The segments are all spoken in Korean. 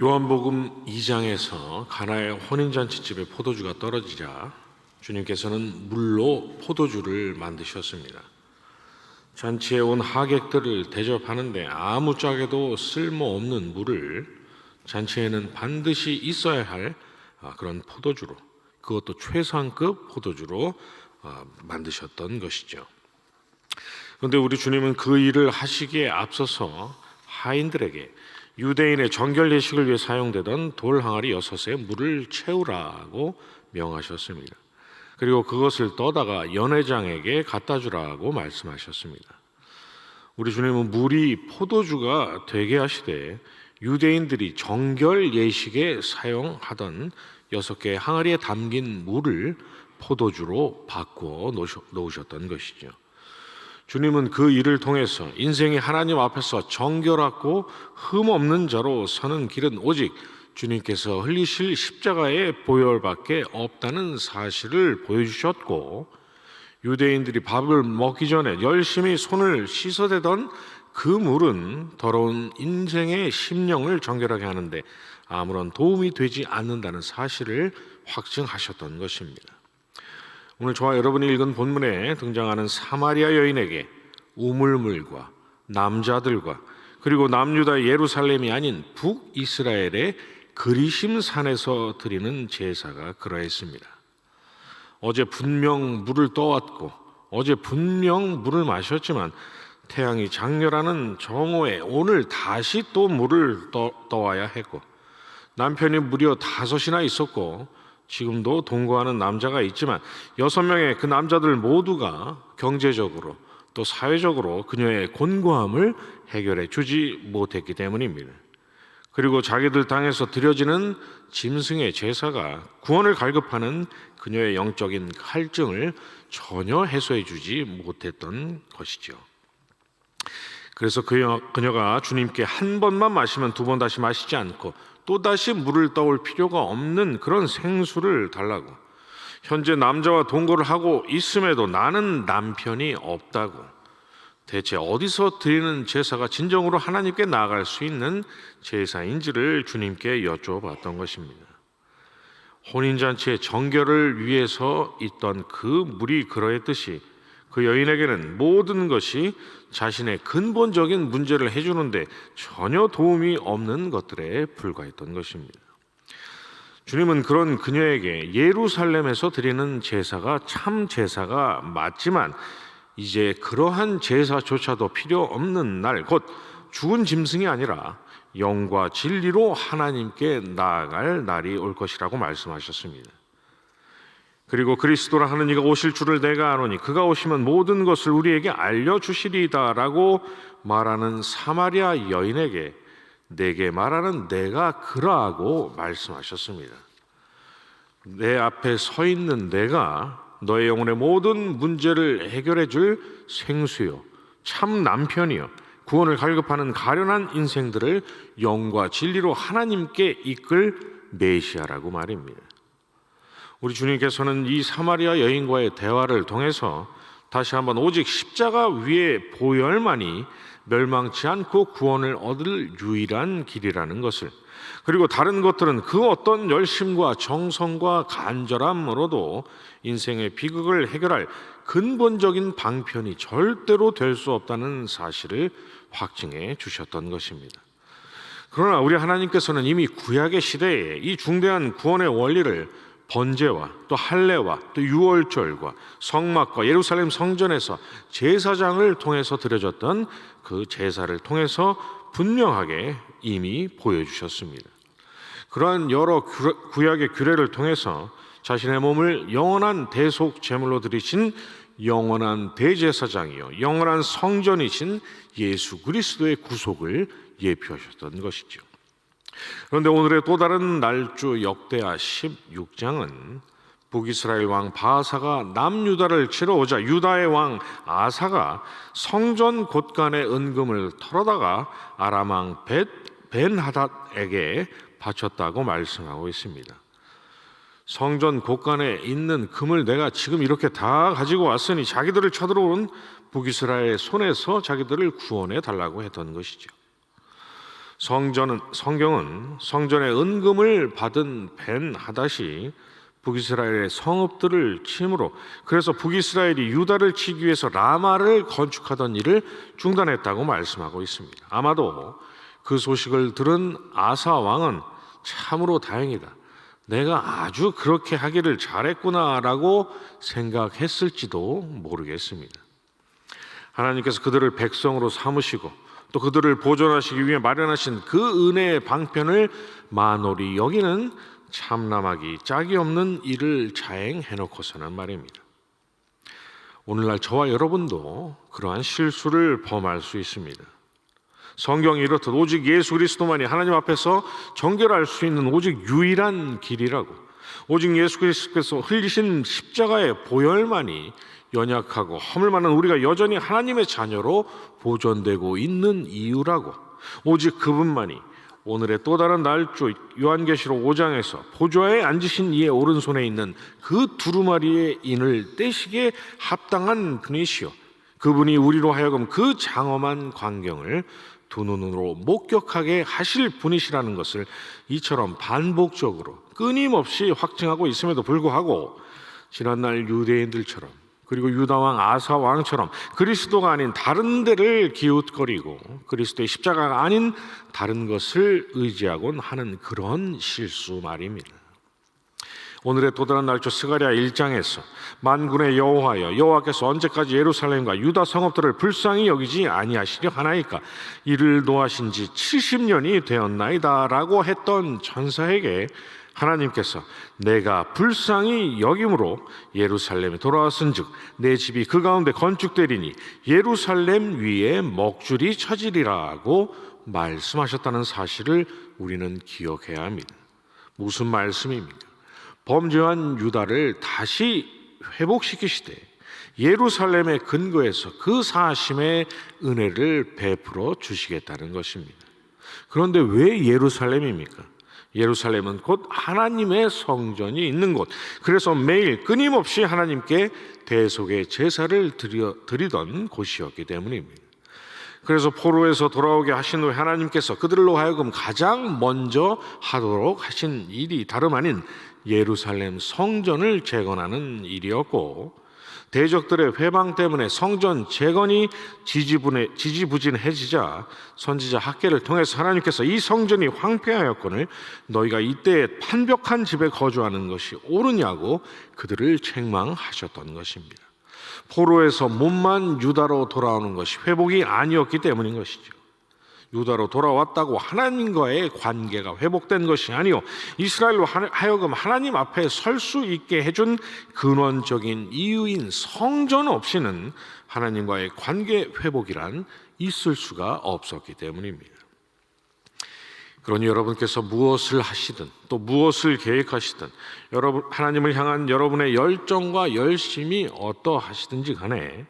요한복음 2장에서 가나의 혼인잔치집에 포도주가 떨어지자 주님께서는 물로 포도주를 만드셨습니다. 잔치에 온 하객들을 대접하는데 아무짝에도 쓸모없는 물을 잔치에는 반드시 있어야 할 그런 포도주로, 그것도 최상급 포도주로 만드셨던 것이죠. 그런데 우리 주님은 그 일을 하시기에 앞서서 하인들에게 유대인의 정결 예식을 위해 사용되던 돌 항아리 6에 물을 채우라고 명하셨습니다. 그리고 그것을 떠다가 연회장에게 갖다 주라고 말씀하셨습니다. 우리 주님은 물이 포도주가 되게 하시되 유대인들이 정결 예식에 사용하던 6개의 항아리에 담긴 물을 포도주로 바꾸어 놓으셨던 것이죠. 주님은 그 일을 통해서 인생이 하나님 앞에서 정결하고 흠없는 자로 서는 길은 오직 주님께서 흘리실 십자가의 보혈밖에 없다는 사실을 보여주셨고, 유대인들이 밥을 먹기 전에 열심히 손을 씻어대던 그 물은 더러운 인생의 심령을 정결하게 하는데 아무런 도움이 되지 않는다는 사실을 확증하셨던 것입니다. 오늘 저와 여러분이 읽은 본문에 등장하는 사마리아 여인에게 우물물과 남자들과 그리고 남유다 예루살렘이 아닌 북이스라엘의 그리심산에서 드리는 제사가 그러했습니다. 어제 분명 물을 떠왔고 어제 분명 물을 마셨지만 태양이 장렬하는 정오에 오늘 다시 또 물을 떠와야 했고, 남편이 무려 5이나 있었고 지금도 동거하는 남자가 있지만 6명의 그 남자들 모두가 경제적으로 또 사회적으로 그녀의 곤고함을 해결해 주지 못했기 때문입니다. 그리고 자기들 땅에서 드려지는 짐승의 제사가 구원을 갈급하는 그녀의 영적인 갈증을 전혀 해소해 주지 못했던 것이죠. 그래서 그녀가 주님께 한 번만 마시면 2번 다시 마시지 않고 또다시 물을 떠올 필요가 없는 그런 생수를 달라고, 현재 남자와 동거를 하고 있음에도 나는 남편이 없다고, 대체 어디서 드리는 제사가 진정으로 하나님께 나아갈 수 있는 제사인지를 주님께 여쭤봤던 것입니다. 혼인잔치의 정결을 위해서 있던 그 물이 그러했듯이 그 여인에게는 모든 것이 자신의 근본적인 문제를 해주는데 전혀 도움이 없는 것들에 불과했던 것입니다. 주님은 그런 그녀에게 예루살렘에서 드리는 제사가 참 제사가 맞지만 이제 그러한 제사조차도 필요 없는 날, 곧 죽은 짐승이 아니라 영과 진리로 하나님께 나아갈 날이 올 것이라고 말씀하셨습니다. 그리고 그리스도라 하는 이가 오실 줄을 내가 아노니 그가 오시면 모든 것을 우리에게 알려주시리이다 라고 말하는 사마리아 여인에게 내게 말하는 내가 그라고 말씀하셨습니다. 내 앞에 서 있는 내가 너의 영혼의 모든 문제를 해결해 줄 생수요, 참 남편이요, 구원을 갈급하는 가련한 인생들을 영과 진리로 하나님께 이끌 메시아라고 말입니다. 우리 주님께서는 이 사마리아 여인과의 대화를 통해서 다시 한번 오직 십자가 위의 보혈만이 멸망치 않고 구원을 얻을 유일한 길이라는 것을, 그리고 다른 것들은 그 어떤 열심과 정성과 간절함으로도 인생의 비극을 해결할 근본적인 방편이 절대로 될 수 없다는 사실을 확증해 주셨던 것입니다. 그러나 우리 하나님께서는 이미 구약의 시대에 이 중대한 구원의 원리를 번제와 또 할례와 또 유월절과 성막과 예루살렘 성전에서 제사장을 통해서 드려졌던 그 제사를 통해서 분명하게 이미 보여주셨습니다. 그러한 여러 구약의 규례를 통해서 자신의 몸을 영원한 대속 제물로 드리신 영원한 대제사장이요 영원한 성전이신 예수 그리스도의 구속을 예표하셨던 것이죠. 그런데 오늘의 또 다른 날주 역대하 16장은 북이스라엘 왕 바아사가 남유다를 치러 오자 유다의 왕 아사가 성전 곳간의 은금을 털어다가 아람 왕 벤하닷에게 바쳤다고 말씀하고 있습니다. 성전 곳간에 있는 금을 내가 지금 이렇게 다 가지고 왔으니 자기들을 쳐들어온 북이스라엘의 손에서 자기들을 구원해 달라고 했던 것이죠. 성경은 성전의 은금을 받은 벤 하닷이 북이스라엘의 성읍들을 침으로, 그래서 북이스라엘이 유다를 치기 위해서 라마를 건축하던 일을 중단했다고 말씀하고 있습니다. 아마도 그 소식을 들은 아사 왕은 참으로 다행이다, 내가 아주 그렇게 하기를 잘했구나라고 생각했을지도 모르겠습니다. 하나님께서 그들을 백성으로 삼으시고 또 그들을 보존하시기 위해 마련하신 그 은혜의 방편을 만홀히 여기는 참남하기 짝이 없는 일을 자행해놓고서는 말입니다. 오늘날 저와 여러분도 그러한 실수를 범할 수 있습니다. 성경이 이렇듯 오직 예수 그리스도만이 하나님 앞에서 정결할 수 있는 오직 유일한 길이라고, 오직 예수 그리스도께서 흘리신 십자가의 보혈만이 연약하고 허물 많은 우리가 여전히 하나님의 자녀로 보존되고 있는 이유라고, 오직 그분만이 오늘의 또 다른 날조 요한계시록 5장에서 보좌에 앉으신 이의 오른손에 있는 그 두루마리의 인을 떼시기에 합당한 분이시요, 그분이 우리로 하여금 그 장엄한 광경을 두 눈으로 목격하게 하실 분이시라는 것을 이처럼 반복적으로 끊임없이 확증하고 있음에도 불구하고 지난날 유대인들처럼, 그리고 유다왕 아사 왕처럼 그리스도가 아닌 다른 데를 기웃거리고 그리스도의 십자가가 아닌 다른 것을 의지하곤 하는 그런 실수 말입니다. 오늘의 또 다른 날조 스가랴 1장에서 만군의 여호와여, 여호와께서 언제까지 예루살렘과 유다 성읍들을 불쌍히 여기지 아니하시려 하나이까, 이를 노하신 지 70년이 되었나이다 라고 했던 천사에게 하나님께서 내가 불쌍히 여김으로 예루살렘에 돌아왔은즉 내 집이 그 가운데 건축되리니 예루살렘 위에 먹줄이 쳐지리라고 말씀하셨다는 사실을 우리는 기억해야 합니다. 무슨 말씀입니까? 범죄한 유다를 다시 회복시키시되 예루살렘의 근거에서 그 사심의 은혜를 베풀어 주시겠다는 것입니다. 그런데 왜 예루살렘입니까? 예루살렘은 곧 하나님의 성전이 있는 곳, 그래서 매일 끊임없이 하나님께 대속의 제사를 드리던 곳이었기 때문입니다. 그래서 포로에서 돌아오게 하신 후에 하나님께서 그들로 하여금 가장 먼저 하도록 하신 일이 다름 아닌 예루살렘 성전을 재건하는 일이었고, 대적들의 회방 때문에 성전 재건이 지지부진해지자 선지자 학개를 통해서 하나님께서 이 성전이 황폐하였거늘 너희가 이때에 판벽한 집에 거주하는 것이 옳으냐고 그들을 책망하셨던 것입니다. 포로에서 몸만 유다로 돌아오는 것이 회복이 아니었기 때문인 것이죠. 유다로 돌아왔다고 하나님과의 관계가 회복된 것이 아니요, 이스라엘로 하여금 하나님 앞에 설 수 있게 해준 근원적인 이유인 성전 없이는 하나님과의 관계 회복이란 있을 수가 없었기 때문입니다. 그러니 여러분께서 무엇을 하시든 또 무엇을 계획하시든 하나님을 향한 여러분의 열정과 열심이 어떠하시든지 간에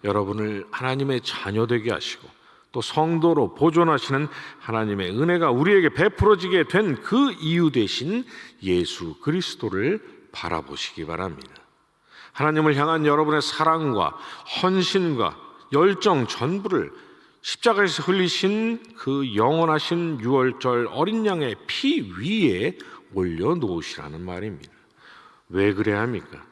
여러분을 하나님의 자녀 되게 하시고 또 성도로 보존하시는 하나님의 은혜가 우리에게 베풀어지게 된 그 이유 되신 예수 그리스도를 바라보시기 바랍니다. 하나님을 향한 여러분의 사랑과 헌신과 열정 전부를 십자가에서 흘리신 그 영원하신 유월절 어린 양의 피 위에 올려놓으시라는 말입니다. 왜 그래야 합니까?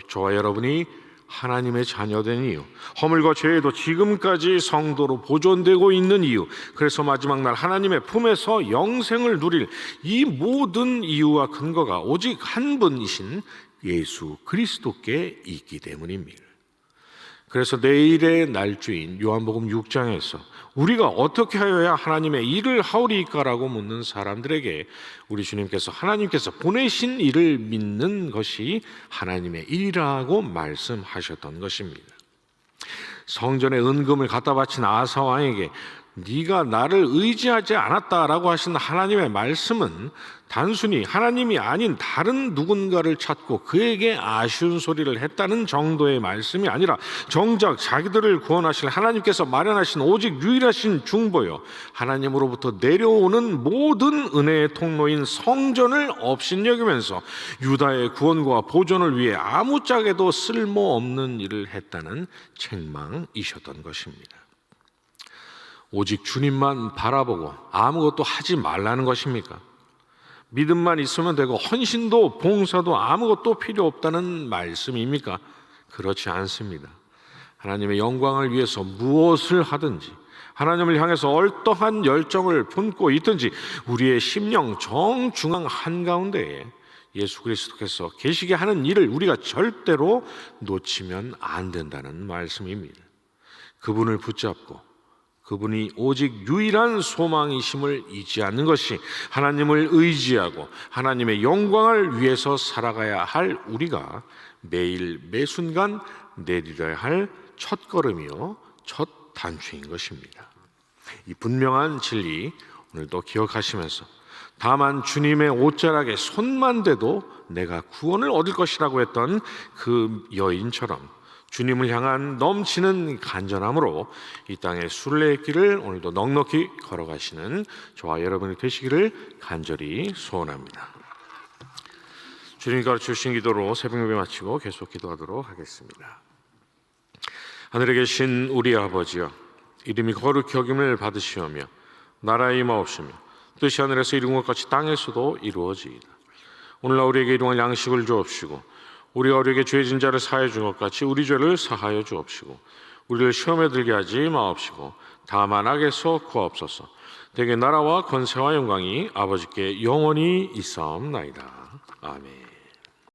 저와 여러분이 하나님의 자녀된 이유, 허물과 죄에도 지금까지 성도로 보존되고 있는 이유, 그래서 마지막 날 하나님의 품에서 영생을 누릴 이 모든 이유와 근거가 오직 한 분이신 예수 그리스도께 있기 때문입니다. 그래서 내일의 날주인 요한복음 6장에서 우리가 어떻게 하여야 하나님의 일을 하오리까라고 묻는 사람들에게 우리 주님께서 하나님께서 보내신 일을 믿는 것이 하나님의 일이라고 말씀하셨던 것입니다. 성전에 은금을 갖다 바친 아사 왕에게 네가 나를 의지하지 않았다라고 하신 하나님의 말씀은 단순히 하나님이 아닌 다른 누군가를 찾고 그에게 아쉬운 소리를 했다는 정도의 말씀이 아니라 정작 자기들을 구원하실 하나님께서 마련하신 오직 유일하신 중보요, 하나님으로부터 내려오는 모든 은혜의 통로인 성전을 업신여기면서 유다의 구원과 보존을 위해 아무짝에도 쓸모없는 일을 했다는 책망이셨던 것입니다. 오직 주님만 바라보고 아무것도 하지 말라는 것입니까? 믿음만 있으면 되고 헌신도 봉사도 아무것도 필요 없다는 말씀입니까? 그렇지 않습니다. 하나님의 영광을 위해서 무엇을 하든지, 하나님을 향해서 얼떠한 열정을 품고 있든지, 우리의 심령 정중앙 한가운데에 예수 그리스도께서 계시게 하는 일을 우리가 절대로 놓치면 안 된다는 말씀입니다. 그분을 붙잡고 그분이 오직 유일한 소망이심을 잊지 않는 것이, 하나님을 의지하고 하나님의 영광을 위해서 살아가야 할 우리가 매일 매순간 내디뎌야 할 첫걸음이요 첫 단추인 것입니다. 이 분명한 진리 오늘도 기억하시면서, 다만 주님의 옷자락에 손만 대도 내가 구원을 얻을 것이라고 했던 그 여인처럼 주님을 향한 넘치는 간절함으로 이 땅의 순례의 길을 오늘도 넉넉히 걸어가시는 저와 여러분이 되시기를 간절히 소원합니다. 주님이 가르쳐주신 기도로 새벽 예배 마치고 계속 기도하도록 하겠습니다. 하늘에 계신 우리 아버지여, 이름이 거룩히 여김을 받으시오며 나라의 임하옵시며 뜻이 하늘에서 이룬 것 같이 땅에서도 이루어지이다. 오늘날 우리에게 일용할 양식을 주옵시고, 우리가 우리에게 죄진 자를 사하여 준 것 같이 우리 죄를 사하여 주옵시고, 우리를 시험에 들게 하지 마옵시고 다만 악에서 구하옵소서. 대개 나라와 권세와 영광이 아버지께 영원히 있사옵나이다. 아멘.